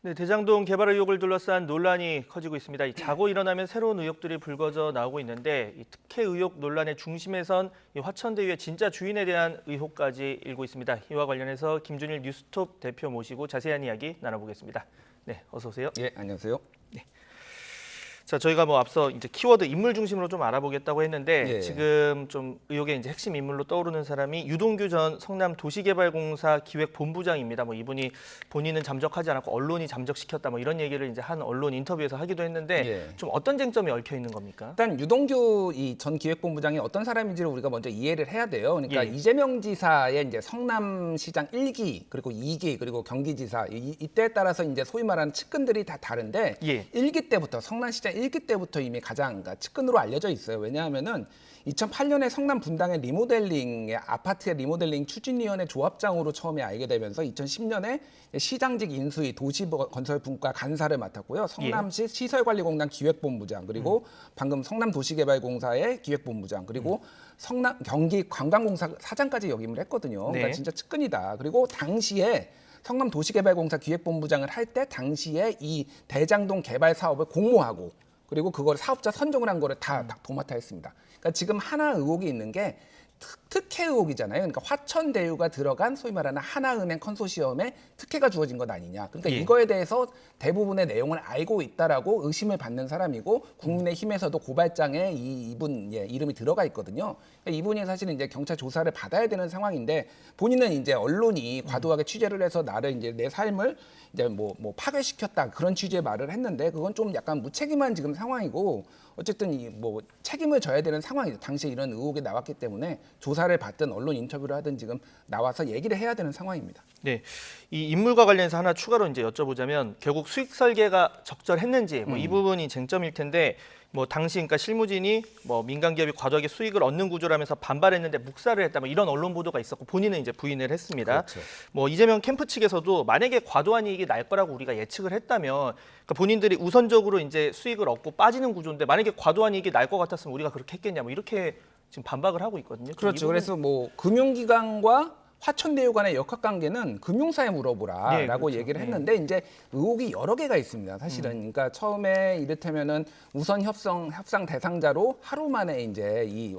네, 대장동 개발 의혹을 둘러싼 논란이 커지고 있습니다. 이 자고 일어나면 새로운 의혹들이 불거져 나오고 있는데 이 특혜 의혹 논란의 중심에선 이 화천대유의 진짜 주인에 대한 의혹까지 일고 있습니다. 이와 관련해서 김준일 뉴스톱 대표 모시고 자세한 이야기 나눠보겠습니다. 네, 어서 오세요. 예, 안녕하세요. 자, 저희가 앞서 이제 키워드 인물 중심으로 좀 알아보겠다고 했는데 예. 지금 좀 의혹의 이제 핵심 인물로 떠오르는 사람이 유동규 전 성남도시개발공사 기획본부장입니다. 이분이 본인은 잠적하지 않았고 언론이 잠적시켰다 이런 얘기를 이제 한 언론 인터뷰에서 하기도 했는데 예. 좀 어떤 쟁점이 얽혀 있는 겁니까? 일단 유동규 이 전 기획본부장이 어떤 사람인지를 우리가 먼저 이해를 해야 돼요. 그러니까 예. 이재명 지사의 이제 성남시장 1기 그리고 2기 그리고 경기지사 이때에 따라서 이제 소위 말하는 측근들이 다 다른데 예. 1기 때부터 성남시장 1기 때부터 이미 가장 측근으로 알려져 있어요. 왜냐하면은 2008년에 성남 분당의 리모델링의 아파트의 리모델링 추진위원회 조합장으로 처음에 알게 되면서 2010년에 시장직 인수위 도시건설분과 간사를 맡았고요. 성남시 시설관리공단 기획본부장 그리고 방금 성남도시개발공사의 기획본부장 그리고 성남 경기 관광공사 사장까지 역임을 했거든요. 그러니까 네. 진짜 측근이다. 그리고 당시에 성남도시개발공사 기획본부장을 할 때 당시에 이 대장동 개발 사업을 공모하고 그리고 그걸 사업자 선정을 한 거를 다 도맡아 했습니다. 그러니까 지금 하나 의혹이 있는 게 특혜 의혹이잖아요. 그러니까 화천대유가 들어간 소위 말하는 하나은행 컨소시엄에 특혜가 주어진 것 아니냐. 그러니까 예. 이거에 대해서 대부분의 내용을 알고 있다라고 의심을 받는 사람이고 국민의힘에서도 고발장에 이분 이름이 들어가 있거든요. 그러니까 이분이 사실은 이제 경찰 조사를 받아야 되는 상황인데 본인은 이제 언론이 과도하게 취재를 해서 나를 이제 내 삶을 이제 뭐 파괴시켰다 그런 취지의 말을 했는데 그건 좀 약간 무책임한 지금 상황이고 어쨌든 이 책임을 져야 되는 상황이죠. 당시에 이런 의혹이 나왔기 때문에 조사를 받든 언론 인터뷰를 하든 지금 나와서 얘기를 해야 되는 상황입니다. 네, 이 인물과 관련해서 하나 추가로 이제 여쭤보자면 결국 수익 설계가 적절했는지 이 부분이 쟁점일 텐데 당시 그러니까 실무진이 민간 기업이 과도하게 수익을 얻는 구조라면서 반발했는데 묵살을 했다 이런 언론 보도가 있었고 본인은 이제 부인을 했습니다. 그렇죠. 이재명 캠프 측에서도 만약에 과도한 이익이 날 거라고 우리가 예측을 했다면 그러니까 본인들이 우선적으로 이제 수익을 얻고 빠지는 구조인데 만약에 과도한 이익이 날 것 같았으면 우리가 그렇게 했겠냐 이렇게 지금 반박을 하고 있거든요. 그렇죠. 그래서 금융기관과 화천대유 간의 역학관계는 금융사에 물어보라라고 네, 그렇죠. 얘기를 했는데 이제 의혹이 여러 개가 있습니다. 사실은 그러니까 처음에 이를테면은 우선 협상 대상자로 하루 만에 이제 이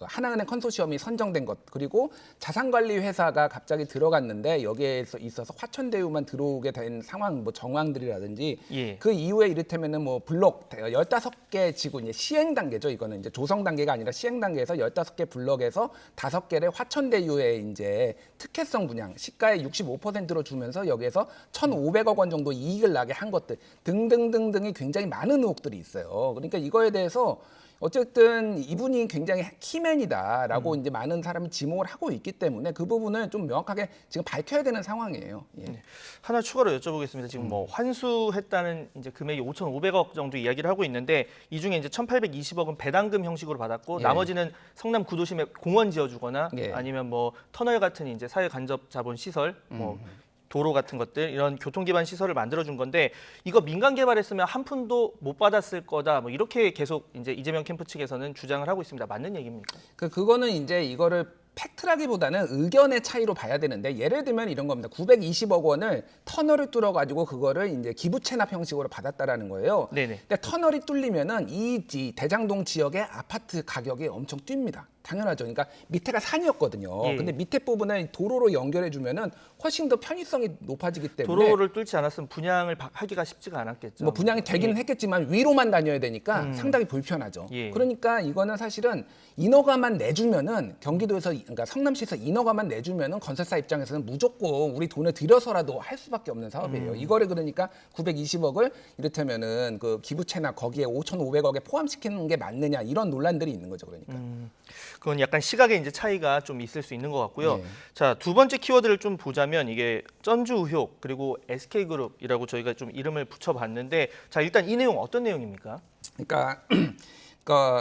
하나은행 컨소시엄이 선정된 것 그리고 자산관리 회사가 갑자기 들어갔는데 여기에 있어서 화천대유만 들어오게 된 상황 정황들이라든지 예. 그 이후에 이를테면은 블록 15개 지구 이제 시행 단계죠. 이거는 이제 조성 단계가 아니라 시행 단계에서 15개 블록에서 5개를 화천대유에 이제 특혜성 분양 시가의 65%로 주면서 여기에서 1,500억 원 정도 이익을 나게 한 것들 등등등등이 굉장히 많은 의혹들이 있어요. 그러니까 이거에 대해서 어쨌든 이분이 굉장히 키맨이다라고 이제 많은 사람이 지목을 하고 있기 때문에 그 부분을 좀 명확하게 지금 밝혀야 되는 상황이에요. 예. 네. 하나 추가로 여쭤보겠습니다. 지금 환수했다는 이제 금액이 5,500억 정도 이야기를 하고 있는데 이 중에 이제 1,820억은 배당금 형식으로 받았고 예. 나머지는 성남 구도심에 공원 지어주거나 예. 아니면 터널 같은 이제 사회 간접 자본 시설 도로 같은 것들 이런 교통 기반 시설을 만들어 준 건데 이거 민간 개발했으면 한 푼도 못 받았을 거다 이렇게 계속 이제 이재명 캠프 측에서는 주장을 하고 있습니다. 맞는 얘기입니까? 그거는 이제 이거를 팩트라기보다는 의견의 차이로 봐야 되는데 예를 들면 이런 겁니다. 920억 원을 터널을 뚫어 가지고 그거를 이제 기부 체납 형식으로 받았다라는 거예요. 네네. 근데 터널이 뚫리면은 이 대장동 지역의 아파트 가격이 엄청 뜁니다. 당연하죠. 그러니까 밑에가 산이었거든요. 예. 근데 밑에 부분을 도로로 연결해 주면은 훨씬 더 편의성이 높아지기 때문에 도로를 뚫지 않았으면 분양을 하기가 쉽지가 않았겠죠. 분양이 되기는 했겠지만 위로만 다녀야 되니까 상당히 불편하죠. 예. 그러니까 이거는 사실은 인허가만 내주면은 경기도에서 그러니까 성남시에서 인허가만 내주면은 건설사 입장에서는 무조건 우리 돈을 들여서라도 할 수밖에 없는 사업이에요. 이거를 그러니까 920억을 이를테면은 그 기부채나 거기에 5,500억에 포함시키는 게 맞느냐 이런 논란들이 있는 거죠. 그러니까. 그건 약간 시각의 이제 차이가 좀 있을 수 있는 것 같고요. 네. 자, 두 번째 키워드를 좀 보자면 이게 전주 의혹 그리고 SK그룹이라고 저희가 좀 이름을 붙여봤는데 자 일단 이 내용 어떤 내용입니까? 그러니까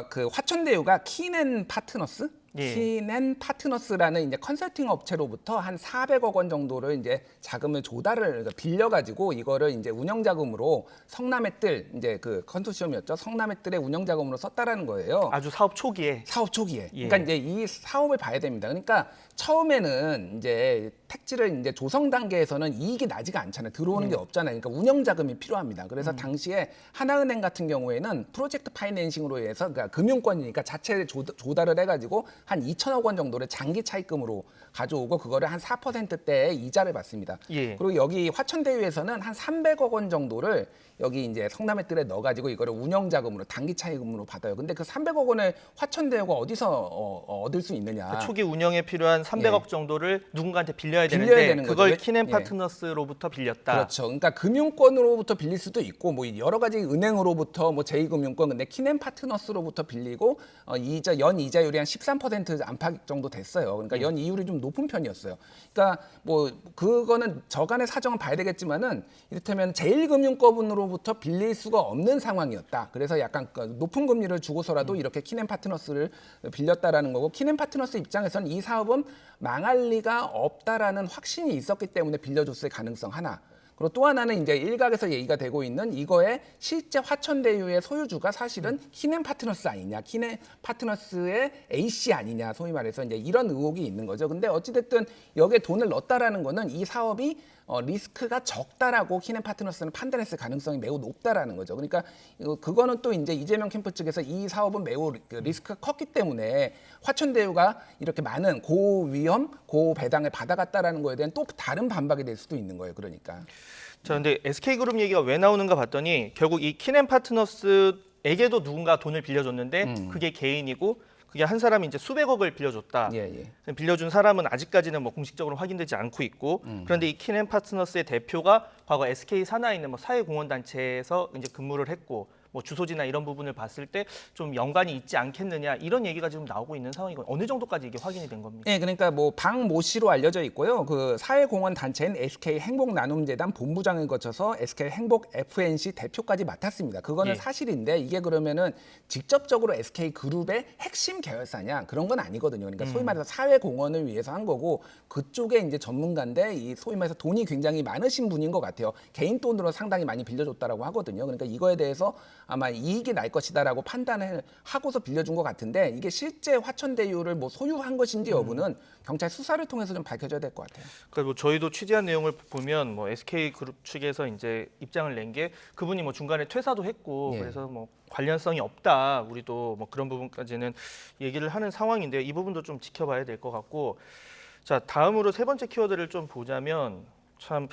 그 화천대유가 키넨 파트너스 예. 키넨 파트너스라는 이제 컨설팅 업체로부터 한 400억 원 정도를 이제 자금을 그러니까 빌려가지고 이거를 이제 운영 자금으로 성남의 뜰 이제 그 컨소시엄이었죠. 성남의 뜰의 운영 자금으로 썼다라는 거예요. 아주 사업 초기에. 사업 초기에. 예. 그러니까 이제 이 사업을 봐야 됩니다. 그러니까 처음에는 이제 택지를 이제 조성 단계에서는 이익이 나지가 않잖아요. 들어오는 게 없잖아요. 그러니까 운영 자금이 필요합니다. 그래서 당시에 하나은행 같은 경우에는 프로젝트 파이낸싱으로 해서 그러니까 금융권이니까 자체 조달을 해가지고 한 2천억 원 정도를 장기 차입금으로 가져오고 그거를 한 4%대의 이자를 받습니다. 예. 그리고 여기 화천대유에서는 한 300억 원 정도를 여기 이제 성남의 뜰에 넣어가지고 이거를 운영 자금으로 단기 차입금으로 받아요. 근데 그 300억 원을 화천대유가 어디서 얻을 수 있느냐? 초기 운영에 필요한 300억 예. 정도를 누군가한테 빌려야 빌려야 되는데 되는 그걸 거죠. 키넨 예. 파트너스로부터 빌렸다. 그렇죠. 그러니까 금융권으로부터 빌릴 수도 있고 뭐 여러 가지 은행으로부터 뭐 제2금융권 근데 키넨 파트너스로부터 빌리고 연 이자율이 한 13% 안팎 정도 됐어요. 그러니까 연 이율이 좀 높은 편이었어요. 그러니까 뭐 그거는 저간의 사정은 봐야 되겠지만은 이를테면 제1금융권으로부터 빌릴 수가 없는 상황이었다. 그래서 약간 높은 금리를 주고서라도 이렇게 키넨 파트너스를 빌렸다라는 거고 키넨 파트너스 입장에서는 이 사업은 망할 리가 없다라는 확신이 있었기 때문에 빌려줬을 가능성 하나. 그리고 또 하나는 이제 일각에서 얘기가 되고 있는 이거의 실제 화천대유의 소유주가 사실은 키넨 파트너스 아니냐, 키넨 파트너스의 AC 아니냐, 소위 말해서 이제 이런 의혹이 있는 거죠. 근데 어찌됐든 여기에 돈을 넣었다라는 거는 이 사업이 리스크가 적다라고 키넨 파트너스는 판단했을 가능성이 매우 높다라는 거죠. 그러니까 그거는 또 이제 이재명 캠프 측에서 이 사업은 매우 리스크가 컸기 때문에 화천대유가 이렇게 많은 고위험, 고배당을 받아갔다라는 거에 대한 또 다른 반박이 될 수도 있는 거예요. 그러니까. 자, 근데 SK그룹 얘기가 왜 나오는가 봤더니 결국 이 키넨 파트너스에게도 누군가 돈을 빌려줬는데 그게 개인이고 그게 한 사람이 이제 수백억을 빌려줬다. 예. 빌려준 사람은 아직까지는 뭐 공식적으로 확인되지 않고 있고 그런데 이 키넨 파트너스의 대표가 과거 SK 산하에 있는 뭐 사회공헌 단체에서 이제 근무를 했고 뭐 주소지나 이런 부분을 봤을 때 좀 연관이 있지 않겠느냐 이런 얘기가 지금 나오고 있는 상황이고 어느 정도까지 이게 확인이 된 겁니까? 네, 그러니까 뭐 박모 씨로 알려져 있고요. 그 사회공헌 단체인 SK 행복나눔재단 본부장을 거쳐서 SK 행복 FNC 대표까지 맡았습니다. 그거는 예. 사실인데 이게 그러면은 직접적으로 SK 그룹의 핵심 계열사냐 그런 건 아니거든요. 그러니까 소위 말해서 사회공헌을 위해서 한 거고 그쪽에 이제 전문가인데 이 소위 말해서 돈이 굉장히 많으신 분인 것 같아요. 개인 돈으로 상당히 많이 빌려줬다라고 하거든요. 그러니까 이거에 대해서 아마 이익이 날 것이다라고 판단을 하고서 빌려준 것 같은데 이게 실제 화천대유를 뭐 소유한 것인지 여부는 경찰 수사를 통해서 좀 밝혀져야 될 것 같아요. 그러니까 뭐 저희도 취재한 내용을 보면 뭐 SK그룹 측에서 이제 입장을 낸 게 그분이 뭐 중간에 퇴사도 했고 예. 그래서 뭐 관련성이 없다. 우리도 뭐 그런 부분까지는 얘기를 하는 상황인데 이 부분도 좀 지켜봐야 될 것 같고 자 다음으로 세 번째 키워드를 좀 보자면 참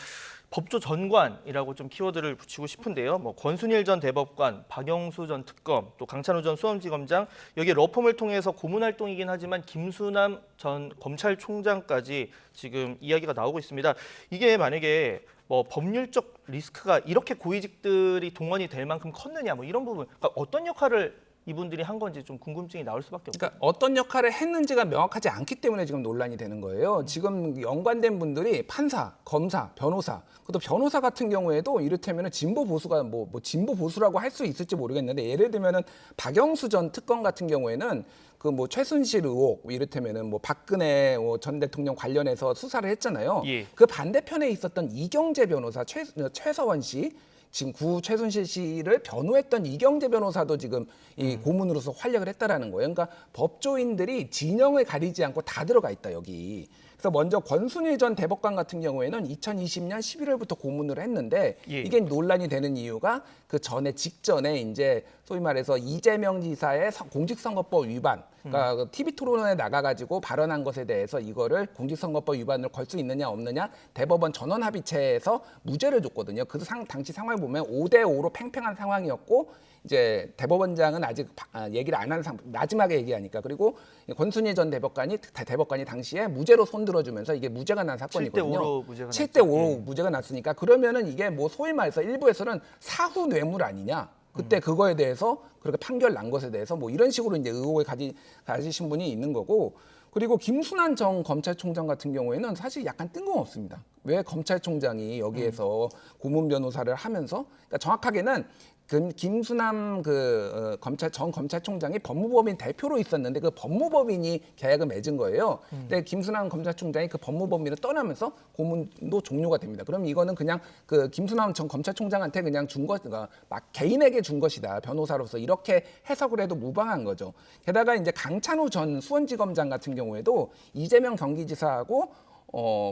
법조 전관이라고 좀 키워드를 붙이고 싶은데요. 뭐 권순일 전 대법관, 박영수 전 특검, 또 강찬호 전 수원지검장 여기 러펌을 통해서 고문 활동이긴 하지만 김수남 전 검찰총장까지 지금 이야기가 나오고 있습니다. 이게 만약에 뭐 법률적 리스크가 이렇게 고위직들이 동원이 될 만큼 컸느냐 뭐 이런 부분 그러니까 어떤 역할을 이분들이 한 건지 좀 궁금증이 나올 수밖에 없어요. 그러니까 어떤 역할을 했는지가 명확하지 않기 때문에 지금 논란이 되는 거예요. 지금 연관된 분들이 판사, 검사, 변호사. 그것도 변호사 같은 경우에도 이를테면은 진보 보수가 뭐 진보 보수라고 할 수 있을지 모르겠는데 예를 들면은 박영수 전 특검 같은 경우에는 그 뭐 최순실 의혹 이를테면은 뭐 박근혜 전 대통령 관련해서 수사를 했잖아요. 예. 그 반대편에 있었던 이경재 변호사 최서원 씨 지금 구 최순실 씨를 변호했던 이경재 변호사도 지금 이 고문으로서 활약을 했다라는 거예요. 그러니까 법조인들이 진영을 가리지 않고 다 들어가 있다 여기. 그래서 먼저 권순일 전 대법관 같은 경우에는 2020년 11월부터 고문을 했는데 예. 이게 논란이 되는 이유가 그 전에 직전에 이제 소위 말해서 이재명 지사의 공직선거법 위반, 그러니까 TV 토론에 나가가지고 발언한 것에 대해서 이거를 공직선거법 위반을 걸 수 있느냐 없느냐 대법원 전원 합의체에서 무죄를 줬거든요. 그 당시 상황을 보면 5대5로 팽팽한 상황이었고 이제 대법원장은 아직 얘기를 안 하는 마지막에 얘기하니까 그리고 권순일 전 대법관이 당시에 무죄로 손들어주면서 이게 무죄가 난 사건이거든요. 7대5로 무죄가 7대5로 무죄가 났으니까 그러면은 이게 뭐 소위 말해서 일부에서는 사후 뇌물 아니냐. 그때 그거에 대해서 그렇게 판결 난 것에 대해서 뭐 이런 식으로 이제 의혹을 가지신 분이 있는 거고 그리고 김순환 전 검찰총장 같은 경우에는 사실 약간 뜬금없습니다. 왜 검찰총장이 여기에서 고문 변호사를 하면서 그러니까 정확하게는 김수남 전 검찰총장이 법무법인 대표로 있었는데 그 법무법인이 계약을 맺은 거예요. 근데 김수남 검찰총장이 그 법무법인을 떠나면서 고문도 종료가 됩니다. 그럼 이거는 그냥 그 김수남 전 검찰총장한테 그냥 준 것가 막 개인에게 준 것이다. 변호사로서 이렇게 해석을 해도 무방한 거죠. 게다가 이제 강찬우 전 수원지검장 같은 경우에도 이재명 경기지사하고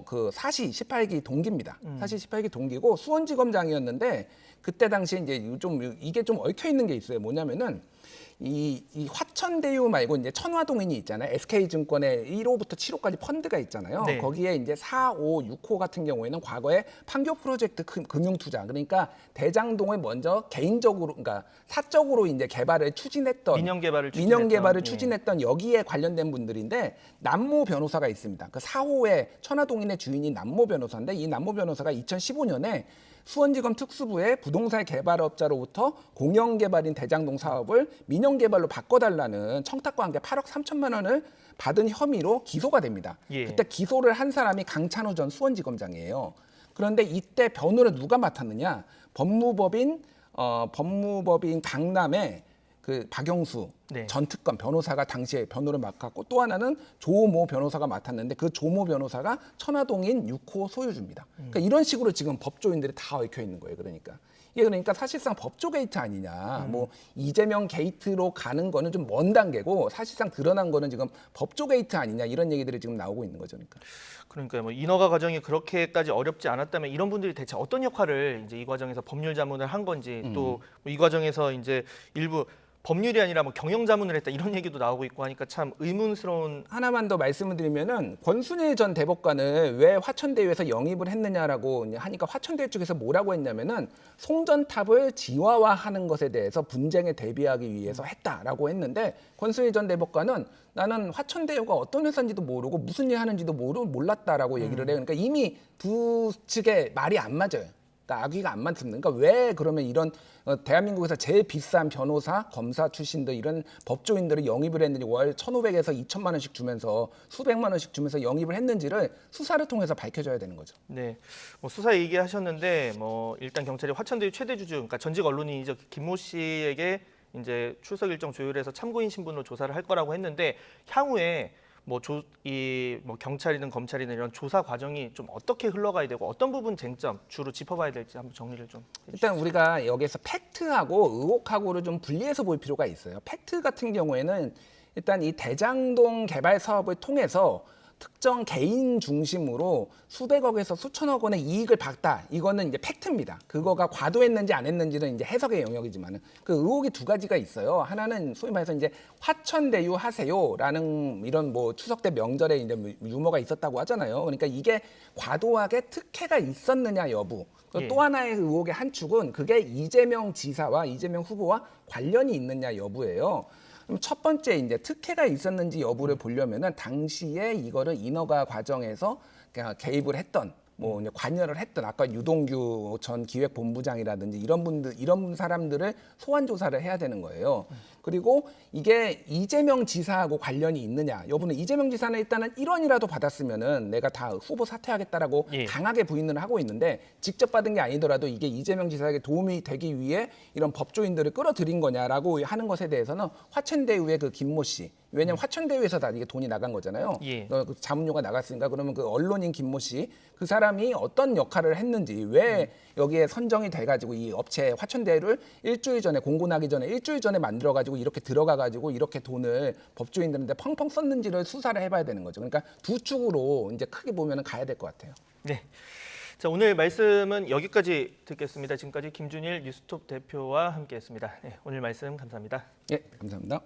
그 사시 18기 동기입니다. 사시 18기 동기고 수원지검장이었는데 그때 당시에 이제 좀 이게 좀 얽혀 있는 게 있어요. 뭐냐면은 이 화천대유 말고 이제 천화동인이 있잖아요. SK증권의 1호부터 7호까지 펀드가 있잖아요. 네. 거기에 이제 4, 5, 6호 같은 경우에는 과거에 판교 프로젝트 금융투자 그러니까 대장동을 먼저 개인적으로 그러니까 사적으로 이제 개발을 추진했던 민영 개발을 민영 예. 추진했던 여기에 관련된 분들인데 남모 변호사가 있습니다. 그 4호의 천화동인의 주인이 남모 변호사인데 이 남모 변호사가 2015년에 수원지검 특수부의 부동산 개발업자로부터 공영개발인 대장동 사업을 민영개발로 바꿔달라는 청탁과 함께 8억 3천만 원을 받은 혐의로 기소가 됩니다. 예. 그때 기소를 한 사람이 강찬우 전 수원지검장이에요. 그런데 이때 변호를 누가 맡았느냐? 법무법인 강남의 그 박영수 네. 전 특검 변호사가 당시에 변호를 맡았고 또 하나는 조모 변호사가 맡았는데 그 조모 변호사가 천화동인 6호 소유주입니다. 그러니까 이런 식으로 지금 법조인들이 다 얽혀 있는 거예요. 그러니까 이게 그러니까 사실상 법조 게이트 아니냐. 뭐 이재명 게이트로 가는 거는 좀 먼 단계고 사실상 드러난 거는 지금 법조 게이트 아니냐 이런 얘기들이 지금 나오고 있는 거죠. 그러니까 뭐 인허가 과정이 그렇게까지 어렵지 않았다면 이런 분들이 대체 어떤 역할을 이제 이 과정에서 법률 자문을 한 건지 또 이 과정에서 이제 일부 법률이 아니라 뭐 경영 자문을 했다 이런 얘기도 나오고 있고 하니까 참 의문스러운. 하나만 더 말씀을 드리면은 권순일 전 대법관을 왜 화천대유에서 영입을 했느냐라고 하니까 화천대유 쪽에서 뭐라고 했냐면은 송전탑을 지화화하는 것에 대해서 분쟁에 대비하기 위해서 했다라고 했는데 권순일 전 대법관은 나는 화천대유가 어떤 회사인지도 모르고 무슨 일 하는지도 몰랐다라고 얘기를 해요. 그러니까 이미 두 측의 말이 안 맞아요. 그러니까 악의가 안 맞습니다. 그러니까 왜 그러면 이런 대한민국에서 제일 비싼 변호사, 검사 출신들 이런 법조인들을 영입을 했는지 월 1,500에서 2,000만 원씩 주면서 수백만 원씩 주면서 영입을 했는지를 수사를 통해서 밝혀져야 되는 거죠. 네, 뭐 수사 얘기하셨는데 뭐 일단 경찰이 화천대유 최대 주주, 그러니까 전직 언론인이죠 김모 씨에게 이제 출석 일정 조율해서 참고인 신분으로 조사를 할 거라고 했는데 향후에 뭐 경찰이든 검찰이든 이런 조사 과정이 좀 어떻게 흘러가야 되고 어떤 부분 쟁점 주로 짚어봐야 될지 한번 정리를 좀 해주시죠. 일단 우리가 여기서 팩트하고 의혹하고를 좀 분리해서 볼 필요가 있어요. 팩트 같은 경우에는 일단 이 대장동 개발 사업을 통해서 특정 개인 중심으로 수백억에서 수천억 원의 이익을 봤다. 이거는 이제 팩트입니다. 그거가 과도했는지 안 했는지는 이제 해석의 영역이지만은 그 의혹이 두 가지가 있어요. 하나는 소위 말해서 이제 화천대유 하세요라는 이런 뭐 추석 때 명절에 이제 유머가 있었다고 하잖아요. 그러니까 이게 과도하게 특혜가 있었느냐 여부. 예. 또 하나의 의혹의 한 축은 그게 이재명 지사와 이재명 후보와 관련이 있느냐 여부예요. 그럼 첫 번째 이제 특혜가 있었는지 여부를 보려면은 당시에 이거를 인허가 과정에서 개입을 했던 뭐 이제 관여를 했던 아까 유동규 전 기획본부장이라든지 이런 사람들을 소환 조사를 해야 되는 거예요. 그리고 이게 이재명 지사하고 관련이 있느냐 여부는 이재명 지사는 일단은 1원이라도 받았으면은 내가 다 후보 사퇴하겠다라고 예. 강하게 부인을 하고 있는데 직접 받은 게 아니더라도 이게 이재명 지사에게 도움이 되기 위해 이런 법조인들을 끌어들인 거냐라고 하는 것에 대해서는 화천대유의 그 김모 씨 왜냐면 화천대유에서 다 이게 돈이 나간 거잖아요. 예. 그 자문료가 나갔으니까 그러면 그 언론인 김모 씨 그 사람이 어떤 역할을 했는지 왜 여기에 선정이 돼가지고 이 업체 화천대유를 일주일 전에 공고 나기 전에 일주일 전에 만들어가지고 이렇게 들어가가지고 이렇게 돈을 법조인들한테 펑펑 썼는지를 수사를 해봐야 되는 거죠. 그러니까 두 축으로 이제 크게 보면 가야 될 것 같아요. 네. 자, 오늘 말씀은 여기까지 듣겠습니다. 지금까지 김준일 뉴스톱 대표와 함께했습니다. 네, 오늘 말씀 감사합니다. 예, 감사합니다.